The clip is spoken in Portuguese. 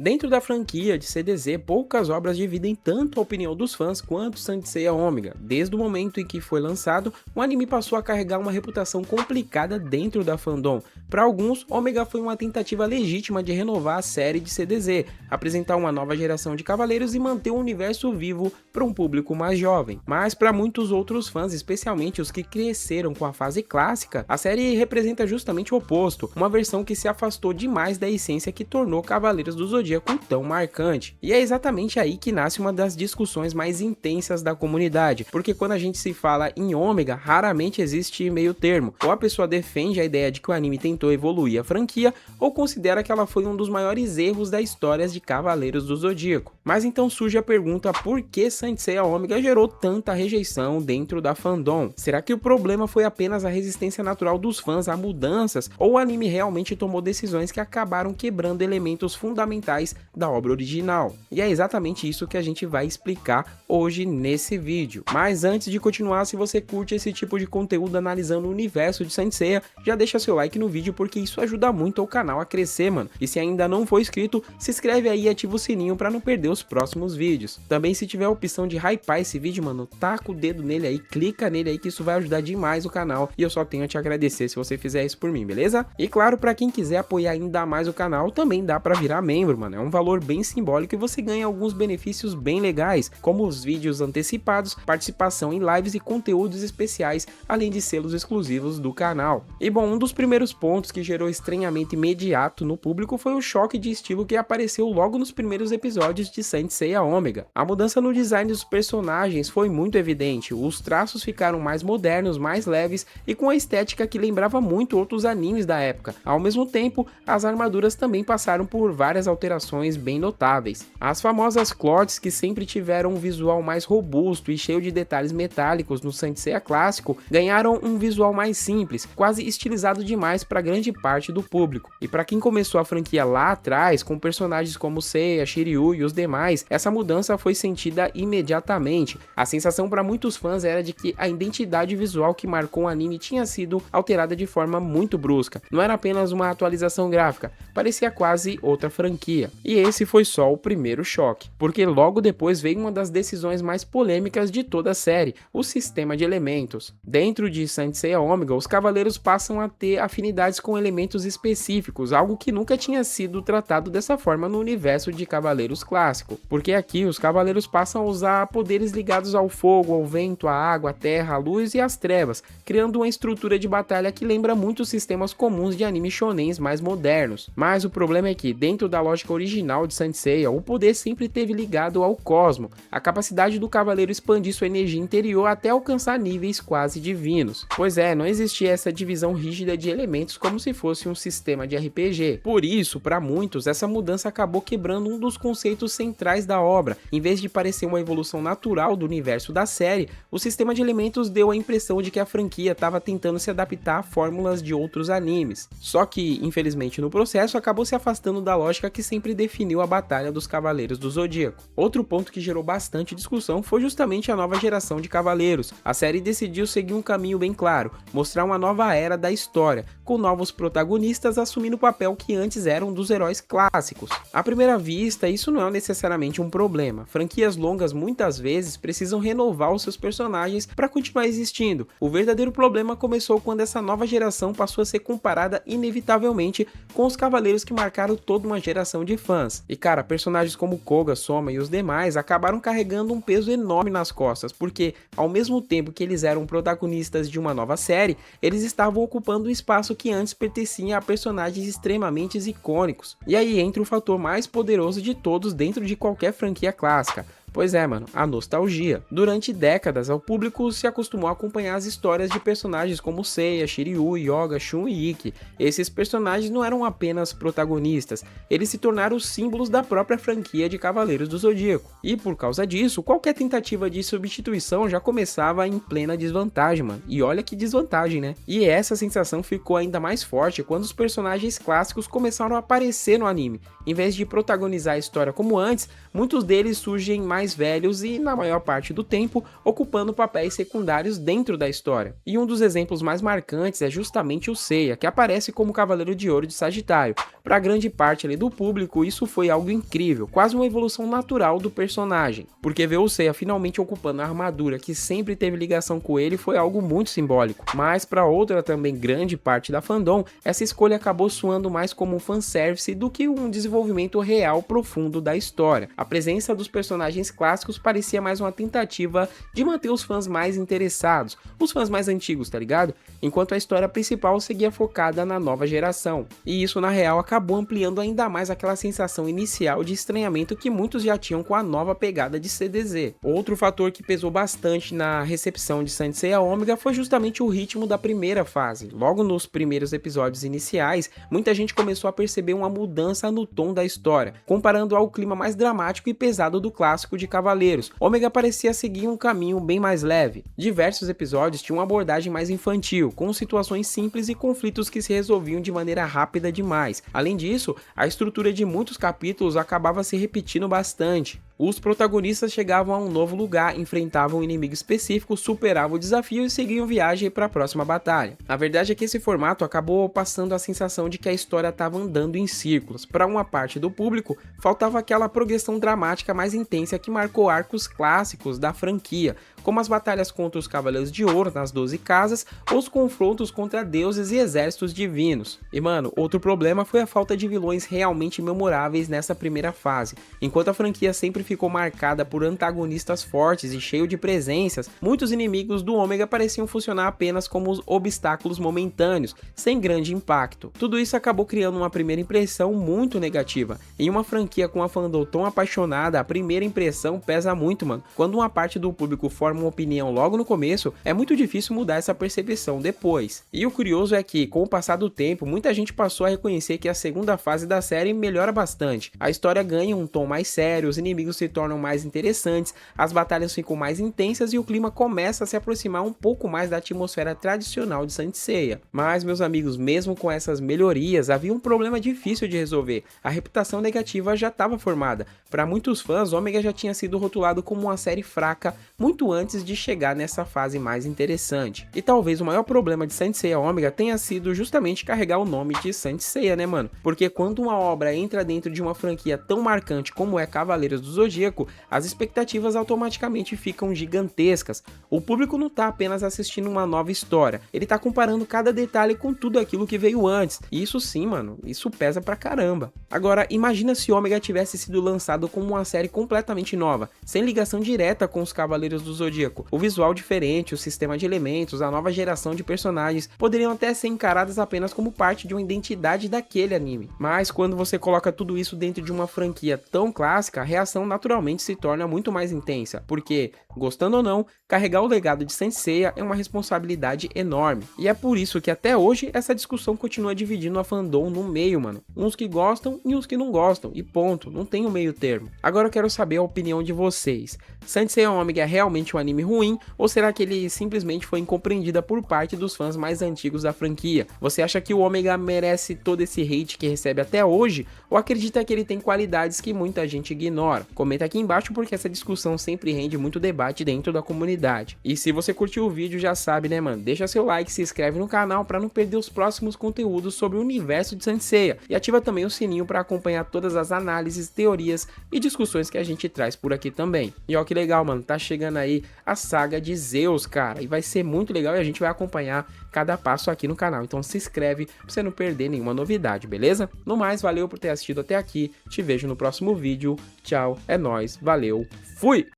Dentro da franquia de CDZ, poucas obras dividem tanto a opinião dos fãs quanto Saint Seiya Ômega. Desde o momento em que foi lançado, o anime passou a carregar uma reputação complicada dentro da fandom. Para alguns, Ômega foi uma tentativa legítima de renovar a série de CDZ, apresentar uma nova geração de cavaleiros e manter o universo vivo para um público mais jovem. Mas para muitos outros fãs, especialmente os que cresceram com a fase clássica, a série representa justamente o oposto, uma versão que se afastou demais da essência que tornou Cavaleiros do Zodíaco tão marcante. E é exatamente aí que nasce uma das discussões mais intensas da comunidade, porque quando a gente se fala em Ômega, raramente existe meio termo. Ou a pessoa defende a ideia de que o anime tentou evoluir a franquia, ou considera que ela foi um dos maiores erros da história de Cavaleiros do Zodíaco. Mas então surge a pergunta: por que Saint Seiya Ômega gerou tanta rejeição dentro da fandom? Será que o problema foi apenas a resistência natural dos fãs a mudanças, ou o anime realmente tomou decisões que acabaram quebrando elementos fundamentais da obra original? E é exatamente isso que a gente vai explicar hoje nesse vídeo. Mas antes de continuar, se você curte esse tipo de conteúdo analisando o universo de Saint Seiya, já deixa seu like no vídeo porque isso ajuda muito o canal a crescer, mano. E se ainda não for inscrito, se inscreve aí e ativa o sininho para não perder os próximos vídeos. Também, se tiver a opção de hypar esse vídeo, mano, taca o dedo nele aí, clica nele aí que isso vai ajudar demais o canal e eu só tenho a te agradecer se você fizer isso por mim, beleza? E claro, para quem quiser apoiar ainda mais o canal, também dá para virar membro, mano. É um valor bem simbólico e você ganha alguns benefícios bem legais, como os vídeos antecipados, participação em lives e conteúdos especiais, além de selos exclusivos do canal. E bom, um dos primeiros pontos que gerou estranhamento imediato no público foi o choque de estilo que apareceu logo nos primeiros episódios de Saint Seiya Ômega. A mudança no design dos personagens foi muito evidente, os traços ficaram mais modernos, mais leves e com a estética que lembrava muito outros animes da época. Ao mesmo tempo, as armaduras também passaram por várias alterações bem notáveis. As famosas cloths, que sempre tiveram um visual mais robusto e cheio de detalhes metálicos no Saint Seiya clássico, ganharam um visual mais simples, quase estilizado demais para grande parte do público. E para quem começou a franquia lá atrás, com personagens como Seiya, Shiryu e os demais, essa mudança foi sentida imediatamente. A sensação para muitos fãs era de que a identidade visual que marcou o anime tinha sido alterada de forma muito brusca. Não era apenas uma atualização gráfica, parecia quase outra franquia. E esse foi só o primeiro choque, porque logo depois veio uma das decisões mais polêmicas de toda a série, o sistema de elementos. Dentro de Saint Seiya Ômega, os cavaleiros passam a ter afinidades com elementos específicos, algo que nunca tinha sido tratado dessa forma no universo de Cavaleiros clássico, porque aqui os cavaleiros passam a usar poderes ligados ao fogo, ao vento, à água, à terra, à luz e às trevas, criando uma estrutura de batalha que lembra muito os sistemas comuns de anime shonens mais modernos. Mas o problema é que, dentro da lógica original de Saint Seiya, o poder sempre esteve ligado ao cosmo, a capacidade do cavaleiro expandir sua energia interior até alcançar níveis quase divinos. Pois é, não existia essa divisão rígida de elementos como se fosse um sistema de RPG. Por isso, para muitos, essa mudança acabou quebrando um dos conceitos centrais da obra. Em vez de parecer uma evolução natural do universo da série, o sistema de elementos deu a impressão de que a franquia estava tentando se adaptar a fórmulas de outros animes. Só que, infelizmente, no processo, acabou se afastando da lógica que sempre definiu a batalha dos Cavaleiros do Zodíaco. Outro ponto que gerou bastante discussão foi justamente a nova geração de cavaleiros. A série decidiu seguir um caminho bem claro, mostrar uma nova era da história, com novos protagonistas assumindo o papel que antes eram dos heróis clássicos. À primeira vista, isso não é necessariamente um problema. Franquias longas muitas vezes precisam renovar os seus personagens para continuar existindo. O verdadeiro problema começou quando essa nova geração passou a ser comparada inevitavelmente com os cavaleiros que marcaram toda uma geração de fãs. E cara, personagens como Koga, Soma e os demais acabaram carregando um peso enorme nas costas, porque ao mesmo tempo que eles eram protagonistas de uma nova série, eles estavam ocupando um espaço que antes pertencia a personagens extremamente icônicos. E aí entra o fator mais poderoso de todos dentro de qualquer franquia clássica. Pois é, mano, a nostalgia. Durante décadas, o público se acostumou a acompanhar as histórias de personagens como Seiya, Shiryu, Yoga, Shun e Ikki. Esses personagens não eram apenas protagonistas, eles se tornaram símbolos da própria franquia de Cavaleiros do Zodíaco. E por causa disso, qualquer tentativa de substituição já começava em plena desvantagem, mano. E olha que desvantagem, né? E essa sensação ficou ainda mais forte quando os personagens clássicos começaram a aparecer no anime. Em vez de protagonizar a história como antes, muitos deles surgem mais mais velhos e, na maior parte do tempo, ocupando papéis secundários dentro da história. E um dos exemplos mais marcantes é justamente o Seiya, que aparece como Cavaleiro de Ouro de Sagitário. Para grande parte ali do público, isso foi algo incrível, quase uma evolução natural do personagem, porque ver o Seiya finalmente ocupando a armadura que sempre teve ligação com ele foi algo muito simbólico. Mas para outra também grande parte da fandom, essa escolha acabou soando mais como um fanservice do que um desenvolvimento real profundo da história. A presença dos personagens clássicos parecia mais uma tentativa de manter os fãs mais interessados, os fãs mais antigos, tá ligado? Enquanto a história principal seguia focada na nova geração. E isso na real acabou ampliando ainda mais aquela sensação inicial de estranhamento que muitos já tinham com a nova pegada de CDZ. Outro fator que pesou bastante na recepção de Saint Seiya Ômega foi justamente o ritmo da primeira fase. Logo nos primeiros episódios iniciais, muita gente começou a perceber uma mudança no tom da história, comparando ao clima mais dramático e pesado do clássico de Cavaleiros. Ômega parecia seguir um caminho bem mais leve. Diversos episódios tinham uma abordagem mais infantil, com situações simples e conflitos que se resolviam de maneira rápida demais. Além disso, a estrutura de muitos capítulos acabava se repetindo bastante. Os protagonistas chegavam a um novo lugar, enfrentavam um inimigo específico, superavam o desafio e seguiam viagem para a próxima batalha. A verdade é que esse formato acabou passando a sensação de que a história estava andando em círculos. Para uma parte do público, faltava aquela progressão dramática mais intensa que marcou arcos clássicos da franquia, como as batalhas contra os Cavaleiros de Ouro nas 12 casas, ou os confrontos contra deuses e exércitos divinos. E mano, outro problema foi a falta de vilões realmente memoráveis nessa primeira fase. Enquanto a franquia sempre ficou marcada por antagonistas fortes e cheio de presenças, muitos inimigos do Ômega pareciam funcionar apenas como obstáculos momentâneos, sem grande impacto. Tudo isso acabou criando uma primeira impressão muito negativa. Em uma franquia com a fandom tão apaixonada, a primeira impressão pesa muito, mano. Quando uma parte do público forma uma opinião logo no começo, é muito difícil mudar essa percepção depois. E o curioso é que, com o passar do tempo, muita gente passou a reconhecer que a segunda fase da série melhora bastante. A história ganha um tom mais sério, os inimigos se tornam mais interessantes, as batalhas ficam mais intensas e o clima começa a se aproximar um pouco mais da atmosfera tradicional de Saint Seiya. Mas, meus amigos, mesmo com essas melhorias, havia um problema difícil de resolver. A reputação negativa já estava formada. Para muitos fãs, Ômega já tinha sido rotulado como uma série fraca muito antes de chegar nessa fase mais interessante. E talvez o maior problema de Saint Seiya Ômega tenha sido justamente carregar o nome de Saint Seiya, né, mano? Porque quando uma obra entra dentro de uma franquia tão marcante como é Cavaleiros do Zodíaco, as expectativas automaticamente ficam gigantescas. O público não tá apenas assistindo uma nova história, ele tá comparando cada detalhe com tudo aquilo que veio antes. E isso sim, mano, isso pesa pra caramba. Agora, imagina se Ômega tivesse sido lançado como uma série completamente nova, sem ligação direta com os Cavaleiros do Zodíaco. O visual diferente, o sistema de elementos, a nova geração de personagens poderiam até ser encaradas apenas como parte de uma identidade daquele anime. Mas quando você coloca tudo isso dentro de uma franquia tão clássica, a reação naturalmente se torna muito mais intensa, porque, gostando ou não, carregar o legado de Saint Seiya é uma responsabilidade enorme. E é por isso que até hoje essa discussão continua dividindo a fandom no meio, mano. Uns que gostam e uns que não gostam, e ponto, não tem um meio termo. Agora eu quero saber a opinião de vocês. Saint Seiya Ômega é realmente um anime ruim, ou será que ele simplesmente foi incompreendida por parte dos fãs mais antigos da franquia? Você acha que o Ômega merece todo esse hate que recebe até hoje, ou acredita que ele tem qualidades que muita gente ignora? Comenta aqui embaixo porque essa discussão sempre rende muito debate dentro da comunidade. E se você curtiu o vídeo, já sabe, né, mano? Deixa seu like, se inscreve no canal para não perder os próximos conteúdos sobre o universo de Saint Seiya, e ativa também o sininho para acompanhar todas as análises, teorias e discussões que a gente traz por aqui também. E ó que legal, mano, tá chegando aí a saga de Zeus, cara, e vai ser muito legal e a gente vai acompanhar cada passo aqui no canal. Então se inscreve pra você não perder nenhuma novidade, beleza? No mais, valeu por ter assistido até aqui, te vejo no próximo vídeo, tchau, é nóis, valeu, fui!